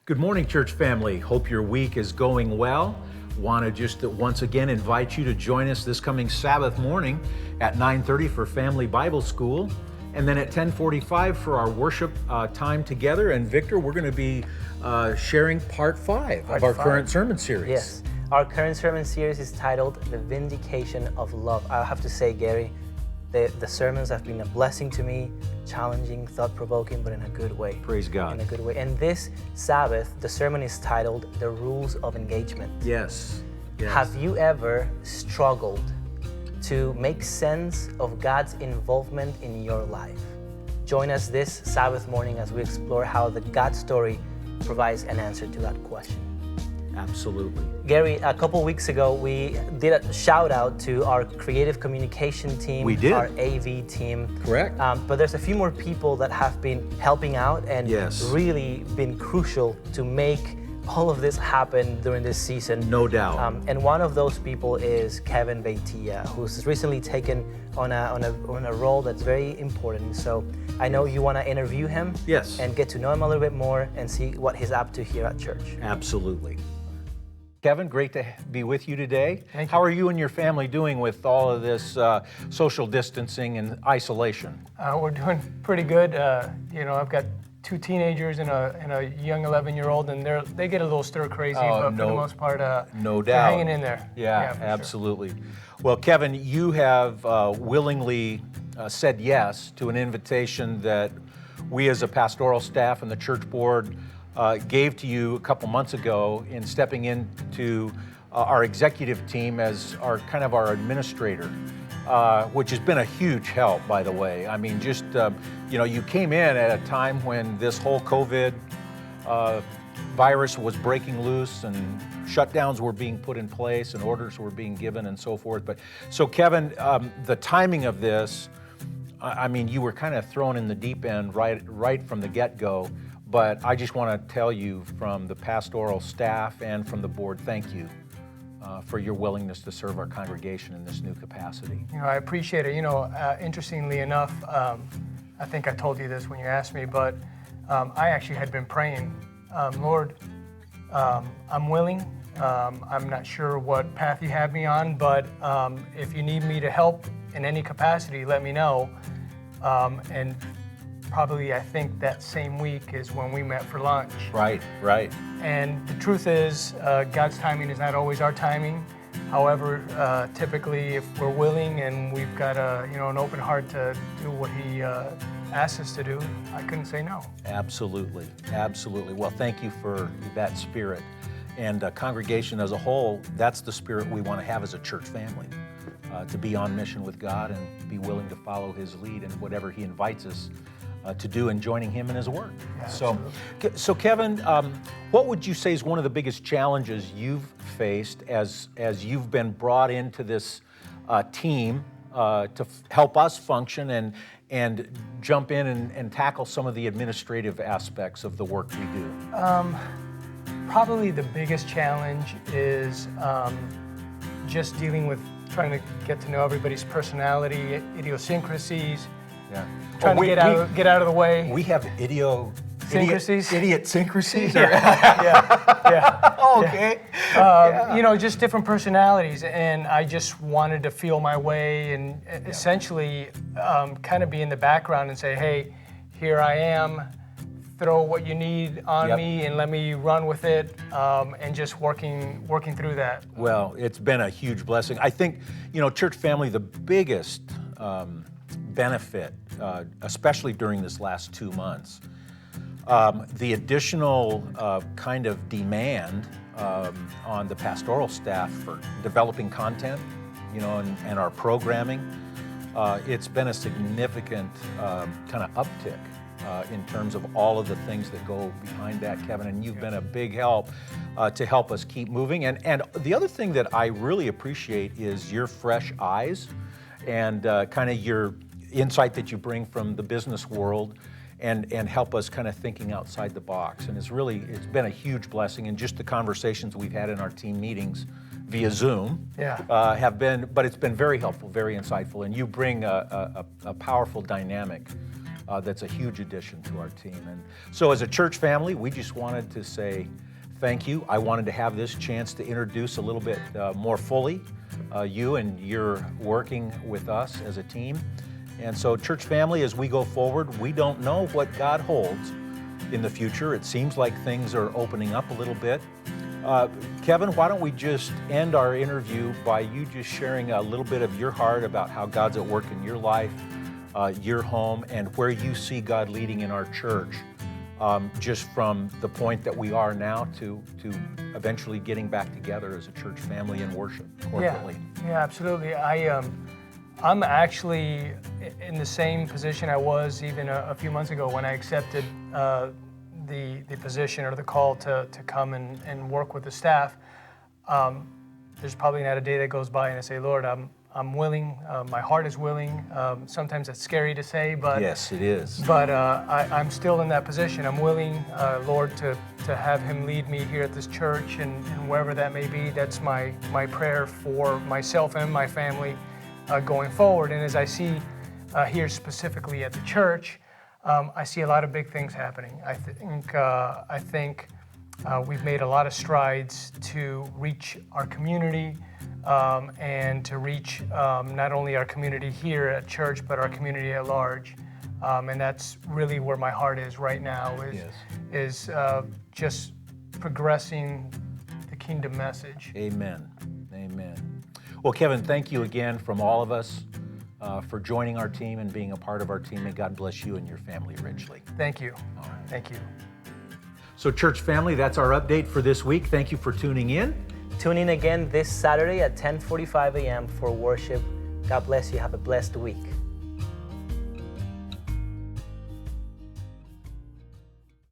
Good morning, church family. Hope your week is going well. Want to just once again invite you to join us this coming Sabbath morning at 9:30 for Family Bible School, and then at 10:45 for our worship time together. And Victor, we're going to be sharing part 5 of our current sermon series. Yes, our current sermon series is titled The Vindication of Love. I have to say, Gary, the sermons have been a blessing to me, challenging, thought-provoking, but in a good way. Praise God. In a good way. And this Sabbath, the sermon is titled The Rules of Engagement. Yes. Have you ever struggled to make sense of God's involvement in your life? Join us this Sabbath morning as we explore how the God story provides an answer to that question. Absolutely. Gary, a couple weeks ago, we did a shout out to our creative communication team, We did. our AV team. Correct. But there's a few more people that have been helping out and Yes. really been crucial to make all of this happen during this season. No doubt. And one of those people is Kevin Beitia, who's recently taken on a role that's very important. So I know you want to interview him. Yes. And get to know him a little bit more and see what he's up to here at church. Absolutely. Kevin, great to be with you today. Thank you. How are you and your family doing with all of this social distancing and isolation? We're doing pretty good. I've got 2 teenagers and a young 11-year-old, and they get a little stir crazy, but for the most part, no we're doubt. hanging in there. Yeah, for absolutely. Well, Kevin, you have willingly said yes to an invitation that we as a pastoral staff and the church board gave to you a couple months ago in stepping into our executive team as our administrator, which has been a huge help, by the way. I mean, just, you came in at a time when this whole COVID virus was breaking loose and shutdowns were being put in place and orders were being given and so forth. But so Kevin, the timing of this, I mean, you were kind of thrown in the deep end right from the get-go. But I just want to tell you from the pastoral staff and from the board, thank you for your willingness to serve our congregation in this new capacity. I appreciate it. Interestingly enough, I think I told you this when you asked me, but I actually had been praying, Lord, I'm willing. I'm not sure what path you have me on, but if you need me to help in any capacity, let me know. And probably, I think that same week is when we met for lunch. Right. And the truth is, God's timing is not always our timing. However, typically, if we're willing and we've got an open heart to do what He asks us to do, I couldn't say no. Absolutely. Well, thank you for that spirit. And congregation as a whole, that's the spirit we want to have as a church family, to be on mission with God and be willing to follow His lead in whatever He invites us to do in joining Him in His work. Yeah, So Kevin, what would you say is one of the biggest challenges you've faced as you've been brought into this team to help us function and jump in and tackle some of the administrative aspects of the work we do? Probably the biggest challenge is just dealing with trying to get to know everybody's personality, idiosyncrasies. Yeah. Trying to get out of the way. We have Syncrasies? Idiot-syncrasies? Yeah. Okay. Just different personalities, and I just wanted to feel my way and essentially kind of be in the background and say, hey, here I am, throw what you need on me and let me run with it, and just working through that. Well, it's been a huge blessing. I think, church family, the biggest benefit, especially during this last 2 months, the additional kind of demand on the pastoral staff for developing content, and our programming, it's been a significant kind of uptick in terms of all of the things that go behind that, Kevin, and you've been a big help to help us keep moving. And the other thing that I really appreciate is your fresh eyes and kind of your insight that you bring from the business world and help us kind of thinking outside the box. And it's been a huge blessing, and just the conversations we've had in our team meetings via Zoom but it's been very helpful, very insightful, and you bring a powerful dynamic that's a huge addition to our team. And so as a church family, we just wanted to say thank you. I wanted to have this chance to introduce a little bit more fully you and your working with us as a team. And so church family, as we go forward, we don't know what God holds in the future. It seems like things are opening up a little bit. Kevin, why don't we just end our interview by you just sharing a little bit of your heart about how God's at work in your life, your home, and where you see God leading in our church, just from the point that we are now to eventually getting back together as a church family and worship corporately. Yeah, absolutely. I'm actually in the same position I was even a few months ago when I accepted the position or the call to come and work with the staff. There's probably not a day that goes by and I say, Lord, I'm willing. My heart is willing. Sometimes it's scary to say, but yes, it is. But I'm still in that position. I'm willing, Lord, to have Him lead me here at this church and wherever that may be. That's my prayer for myself and my family going forward. And as I see here specifically at the church, I see a lot of big things happening. I think we've made a lot of strides to reach our community and to reach not only our community here at church, but our community at large. And that's really where my heart is right now, is just progressing the kingdom message. Amen. Amen. Well, Kevin, thank you again from all of us for joining our team and being a part of our team. May God bless you and your family richly. Thank you. All right. Thank you. So, church family, that's our update for this week. Thank you for tuning in. Tune in again this Saturday at 10:45 a.m. for worship. God bless you. Have a blessed week.